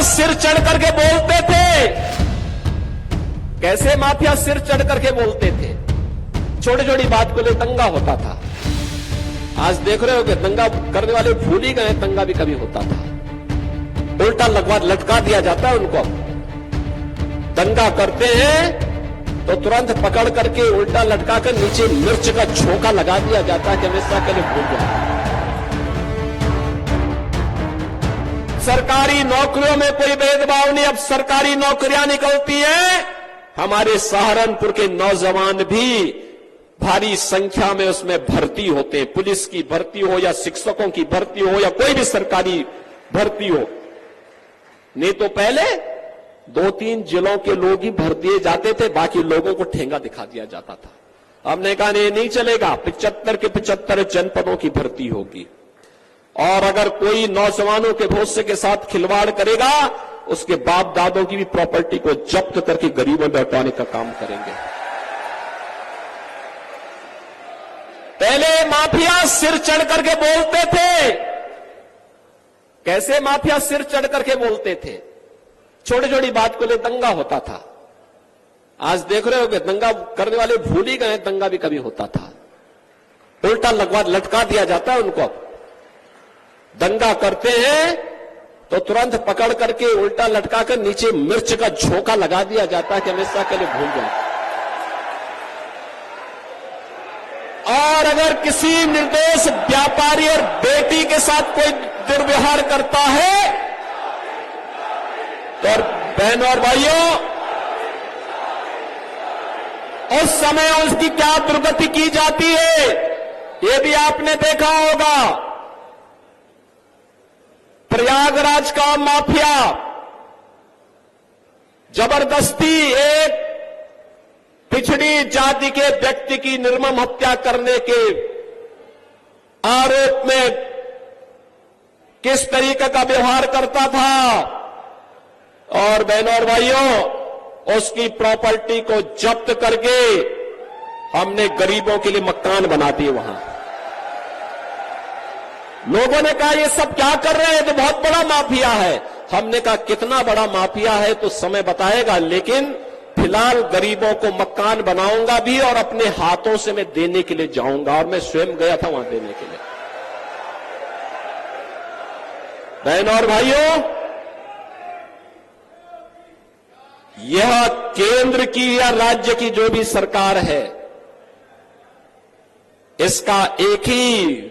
सिर चढ़ करके बोलते थे। कैसे माफिया सिर चढ़ करके बोलते थे? छोटी छोटी बात को ले दंगा होता था। आज देख रहे हो कि दंगा करने वाले भूल ही गए, दंगा भी कभी होता था। उल्टा लटका दिया जाता है उनको। दंगा करते हैं तो तुरंत पकड़ करके उल्टा लटका कर नीचे मिर्च का झोंका लगा दिया जाता है कि हमेशा के लिए भूल जाए। सरकारी नौकरियों में कोई भेदभाव नहीं, अब सरकारी नौकरियां निकलती हैं। हमारे सहारनपुर के नौजवान भी भारी संख्या में उसमें भर्ती होते हैं। पुलिस की भर्ती हो या शिक्षकों की भर्ती हो या कोई भी सरकारी भर्ती हो। नहीं तो पहले 2-3 जिलों के लोग ही भर दिए जाते थे, बाकी लोगों को ठेंगा दिखा दिया जाता था। हमने कहा नहीं चलेगा, 75 के 75 जनपदों की भर्ती होगी। और अगर कोई नौजवानों के भविष्य के साथ खिलवाड़ करेगा, उसके बाप दादों की भी प्रॉपर्टी को जब्त करके गरीबों में लौटाने का काम करेंगे। पहले माफिया सिर चढ़ करके बोलते थे। कैसे माफिया सिर चढ़ करके बोलते थे? छोटी छोटी बात को ले दंगा होता था। आज देख रहे हो कि दंगा करने वाले भूल ही गए, दंगा भी कभी होता था। उल्टा लटका दिया जाता है उनको। दंगा करते हैं तो तुरंत पकड़ करके उल्टा लटका कर नीचे मिर्च का झोंका लगा दिया जाता है कि हमेशा के लिए भूल जाए। और अगर किसी निर्दोष व्यापारी और बेटी के साथ कोई दुर्व्यवहार करता है तो बहनों और भाइयों, उस समय उसकी क्या दुर्गति की जाती है, ये भी आपने देखा होगा। प्रयागराज का माफिया जबरदस्ती एक पिछड़ी जाति के व्यक्ति की निर्मम हत्या करने के आरोप में किस तरीके का व्यवहार करता था। और बहनों और भाइयों, उसकी प्रॉपर्टी को जब्त करके हमने गरीबों के लिए मकान बना दिए वहां। लोगों ने कहा ये सब क्या कर रहे हैं, तो बहुत बड़ा माफिया है। हमने कहा कितना बड़ा माफिया है तो समय बताएगा, लेकिन फिलहाल गरीबों को मकान बनाऊंगा भी और अपने हाथों से मैं देने के लिए जाऊंगा। और मैं स्वयं गया था वहां देने के लिए। बहनों और भाइयों, यह केंद्र की या राज्य की जो भी सरकार है, इसका एक ही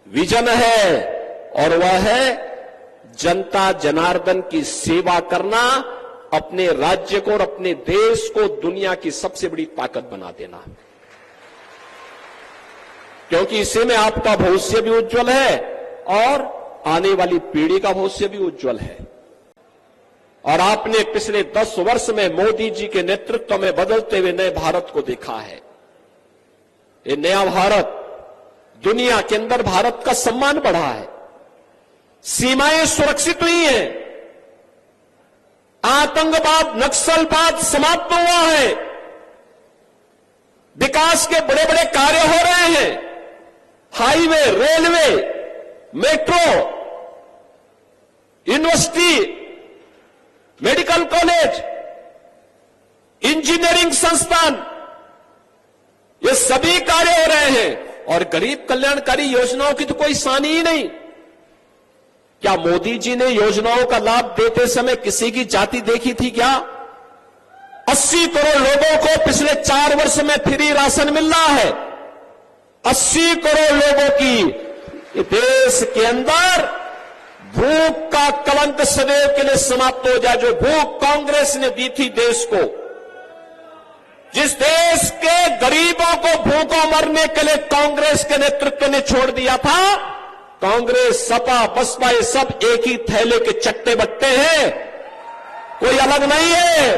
विजन है और वह है जनता जनार्दन की सेवा करना, अपने राज्य को और अपने देश को दुनिया की सबसे बड़ी ताकत बना देना। क्योंकि इसी में आपका भविष्य भी उज्जवल है और आने वाली पीढ़ी का भविष्य भी उज्जवल है। और आपने पिछले 10 वर्ष में मोदी जी के नेतृत्व में बदलते हुए नए भारत को देखा है। ये नया भारत, दुनिया के अंदर भारत का सम्मान बढ़ा है, सीमाएं सुरक्षित हुई हैं, आतंकवाद नक्सलवाद समाप्त हुआ है, विकास के बड़े बड़े कार्य हो रहे हैं। Highway, railway, metro, university, medical college, engineering संस्थान, ये सभी कार्य हो रहे हैं। और गरीब कल्याणकारी योजनाओं की तो कोई सानी ही नहीं। क्या मोदी जी ने योजनाओं का लाभ देते समय किसी की जाति देखी थी क्या? 80 करोड़ लोगों को पिछले 4 वर्ष में फ्री राशन मिल रहा है। 80 करोड़ लोगों की देश के अंदर भूख का कलंक सदैव के लिए समाप्त हो जाए। जो भूख कांग्रेस ने दी थी देश को, जिस देश के गरीबों को भूखों मरने के लिए कांग्रेस के नेतृत्व ने छोड़ दिया था, कांग्रेस, सपा, बसपा ये सब एक ही थैले के चट्टे बट्टे हैं, कोई अलग नहीं है।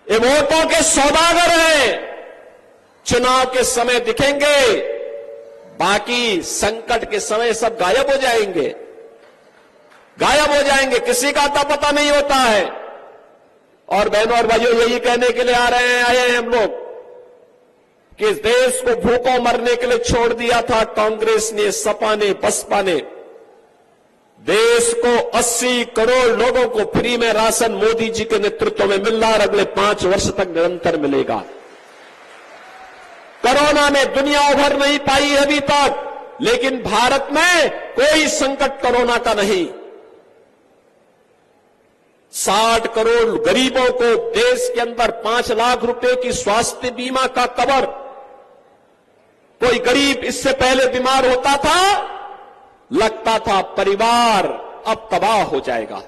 ये वोटों के सौदागर हैं। चुनाव के समय दिखेंगे, बाकी संकट के समय सब गायब हो जाएंगे, गायब हो जाएंगे, किसी का अता पता नहीं होता है। और बहनों और भाइयों, यही कहने के लिए आए हैं हम लोग कि इस देश को भूखों मरने के लिए छोड़ दिया था कांग्रेस ने, सपा ने, बसपा ने। देश को 80 करोड़ लोगों को फ्री में राशन मोदी जी के नेतृत्व में मिल रहा है, अगले 5 वर्ष तक निरंतर मिलेगा। कोरोना ने दुनिया उभर नहीं पाई है अभी तक, लेकिन भारत में कोई संकट कोरोना का नहीं। 60 करोड़ गरीबों को देश के अंदर 5 लाख रुपए की स्वास्थ्य बीमा का कवर। कोई गरीब इससे पहले बीमार होता था, लगता था परिवार अब तबाह हो जाएगा,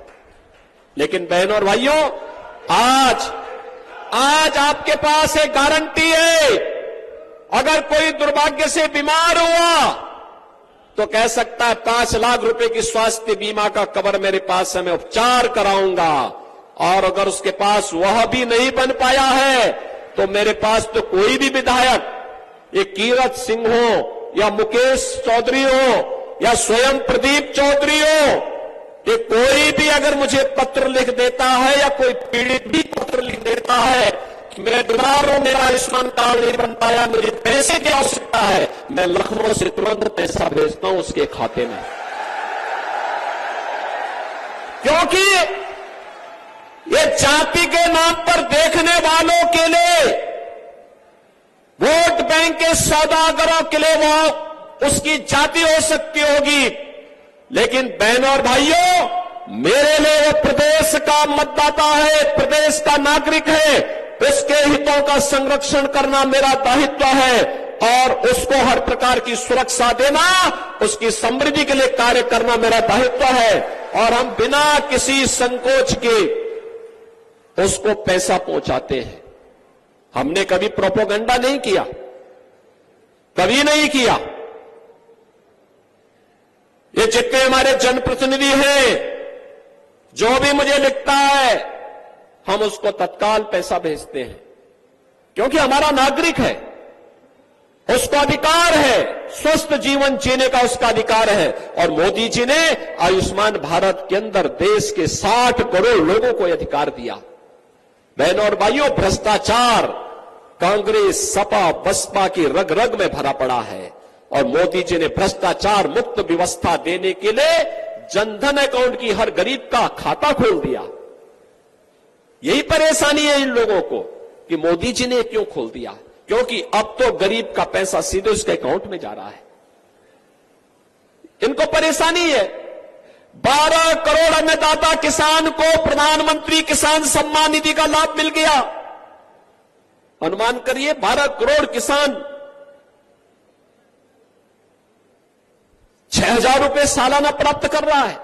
लेकिन बहनों और भाइयों, आज आपके पास एक गारंटी है। अगर कोई दुर्भाग्य से बीमार हुआ तो कह सकता है 5 लाख रुपए की स्वास्थ्य बीमा का कवर मेरे पास है, मैं उपचार कराऊंगा। और अगर उसके पास वह भी नहीं बन पाया है तो मेरे पास तो कोई भी विधायक, ये कीरत सिंह हो या मुकेश चौधरी हो या स्वयं प्रदीप चौधरी हो, ये कोई भी अगर मुझे पत्र लिख देता है या कोई पीड़ित भी पत्र लिख देता है, मेरे बीमार हूं, मेरा आयुष्मान कार्ड नहीं बन पाया, मुझे पैसे की आवश्यकता है, मैं लखनऊ से तुरंत पैसा भेजता हूं उसके खाते में। क्योंकि ये जाति के नाम पर देखने वालों के लिए, वोट बैंक के सौदागरों के लिए वो उसकी जाति हो सकती होगी, लेकिन बहनों और भाइयों, मेरे लिए वो प्रदेश का मतदाता है, प्रदेश का नागरिक है, उसके हितों का संरक्षण करना मेरा दायित्व है और उसको हर प्रकार की सुरक्षा देना, उसकी समृद्धि के लिए कार्य करना मेरा दायित्व है। और हम बिना किसी संकोच के उसको पैसा पहुंचाते हैं। हमने कभी प्रोपेगेंडा नहीं किया, कभी नहीं किया। ये जितने हमारे जनप्रतिनिधि हैं, जो भी मुझे लिखता है, हम उसको तत्काल पैसा भेजते हैं, क्योंकि हमारा नागरिक है, उसका अधिकार है, स्वस्थ जीवन जीने का उसका अधिकार है। और मोदी जी ने आयुष्मान भारत के अंदर देश के 60 करोड़ लोगों को अधिकार दिया। बहनों और भाइयों, भ्रष्टाचार कांग्रेस, सपा, बसपा की रग रग में भरा पड़ा है और मोदी जी ने भ्रष्टाचार मुक्त व्यवस्था देने के लिए जनधन अकाउंट की हर गरीब का खाता खोल दिया। यही परेशानी है इन लोगों को कि मोदी जी ने क्यों खोल दिया, क्योंकि अब तो गरीब का पैसा सीधे उसके अकाउंट में जा रहा है। इनको परेशानी है। 12 करोड़ अन्नदाता किसान को प्रधानमंत्री किसान सम्मान निधि का लाभ मिल गया। अनुमान करिए, 12 करोड़ किसान 6,000 रुपए सालाना प्राप्त कर रहा है।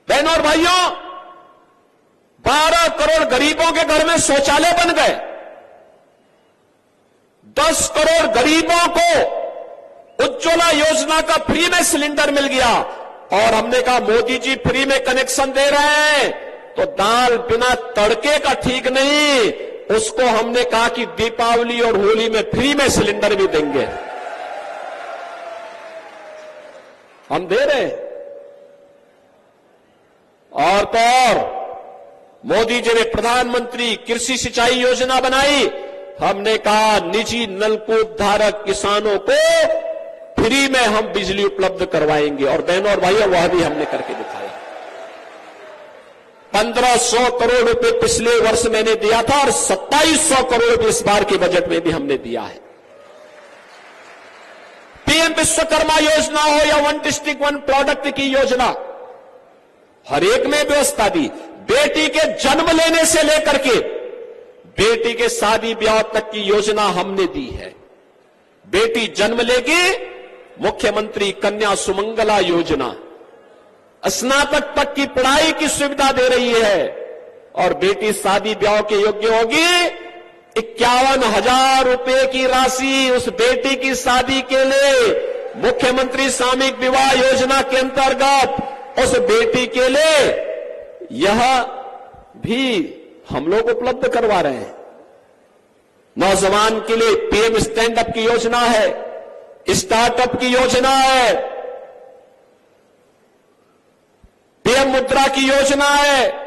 बहनों और भाइयों, 12 करोड़ गरीबों के घर में शौचालय बन गए। 10 करोड़ गरीबों को उज्ज्वला योजना का फ्री में सिलेंडर मिल गया। और हमने कहा मोदी जी फ्री में कनेक्शन दे रहे हैं तो दाल बिना तड़के का ठीक नहीं, उसको हमने कहा कि दीपावली और होली में फ्री में सिलेंडर भी देंगे। हम दे रहे हैं। और तो और मोदी जी ने प्रधानमंत्री कृषि सिंचाई योजना बनाई। हमने कहा निजी नलकूप धारक किसानों को फ्री में हम बिजली उपलब्ध करवाएंगे। और बहनों और भाइयों, वह भी हमने करके दिखाया। 1500 करोड़ रुपए पिछले वर्ष मैंने दिया था और 2700 करोड़ रुपए इस बार के बजट में भी हमने दिया है। पीएम विश्वकर्मा योजना हो या 1 डिस्ट्रिक्ट 1 प्रोडक्ट की योजना, हर एक में व्यवस्था दी। बेटी के जन्म लेने से लेकर के बेटी के शादी ब्याह तक की योजना हमने दी है। बेटी जन्म लेगी, मुख्यमंत्री कन्या सुमंगला योजना, स्नातक तक की पढ़ाई की सुविधा दे रही है। और बेटी शादी ब्याह के योग्य होगी, 51,000 रुपए की राशि उस बेटी की शादी के लिए मुख्यमंत्री सामूहिक विवाह योजना के अंतर्गत उस बेटी के लिए यह भी हम लोग उपलब्ध करवा रहे हैं। नौजवान के लिए पीएम स्टैंड अप की योजना है, स्टार्टअप की योजना है, पीएम मुद्रा की योजना है।